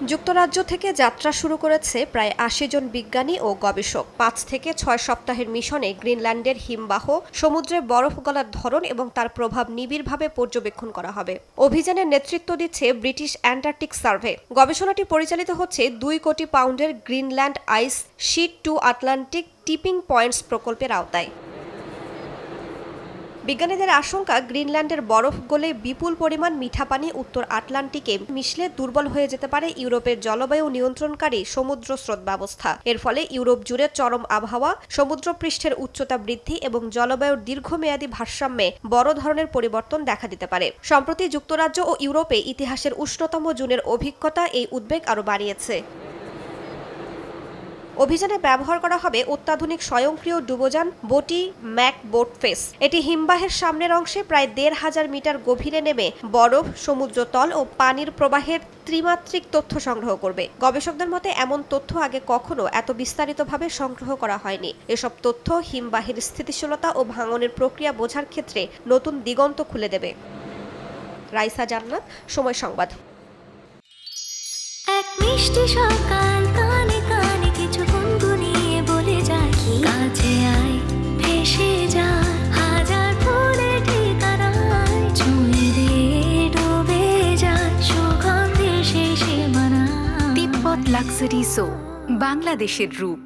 যুক্তরাজ্য থেকে যাত্রা শুরু করেছে প্রায় ৮০ জন বিজ্ঞানী ও গবেষক। ৫ থেকে ৬ সপ্তাহের মিশনে গ্রিনল্যান্ডের হিমবাহ, সমুদ্রে বরফ গলার ধরন এবং তার প্রভাব নিবিড়ভাবে পর্যবেক্ষণ করা হবে। অভিযানের নেতৃত্ব দিচ্ছে ব্রিটিশ অ্যান্টার্কটিক সার্ভে। গবেষণাটি পরিচালিত হচ্ছে ২ কোটি পাউন্ডের Greenland ice sheet to Atlantic tipping points প্রকল্পের আওতায়। বিজ্ঞানীদের আশঙ্কা, গ্রিনল্যান্ডের বরফ গলে বিপুল পরিমাণ মিঠা পানি উত্তর আটলান্টিকে মিশলে দুর্বল হয়ে যেতে পারে ইউরোপের জলবায়ু নিয়ন্ত্রণকারী সমুদ্র স্রোত ব্যবস্থা। এর ফলে ইউরোপ জুড়ে চরম আবহাওয়া, সমুদ্রপৃষ্ঠের উচ্চতা বৃদ্ধি এবং জলবায়ুর দীর্ঘমেয়াদী ভারসাম্যে বড় ধরনের পরিবর্তন দেখা দিতে পারে। সম্প্রতি যুক্তরাজ্য ও ইউরোপে ইতিহাসের উষ্ণতম জুনের অভিজ্ঞতা এই উদ্বেগ আরও বাড়িয়েছে। অভিযানে ব্যবহার করা হবে অত্যাধুনিক স্বয়ংক্রিয় ডুবোযান বোটি ম্যাক বোটফেস। এটি হিমবাহের সামনের অংশে প্রায় ১৫০০ মিটার গভীরে নেমে বরফ, সমুদ্রতল ও পানির প্রবাহের ত্রিমাত্রিক তথ্য সংগ্রহ করবে। গবেষকদের মতে এমন তথ্য আগে কখনো এত বিস্তারিতভাবে সংগ্রহ করা হয়নি। এসব তথ্য হিমবাহের স্থিতিশীলতা ও ভাঙনের প্রক্রিয়া বোঝার ক্ষেত্রে নতুন দিগন্ত খুলে দেবে। রাইসা জান্নাত, সময় সংবাদ। এক মিষ্টি সকাল, কানে কানে কিছু গুনগুনিয়ে বলে যায়, কাছে আয়, ভেসে যা, হাজার ফুলের ঠিকানায়, ছুঁয়ে দিয়ে ডুবে যায় সুগন্ধে শেষে মানা। তিব্বত লাক্সারি সো, বাংলাদেশের রূপ।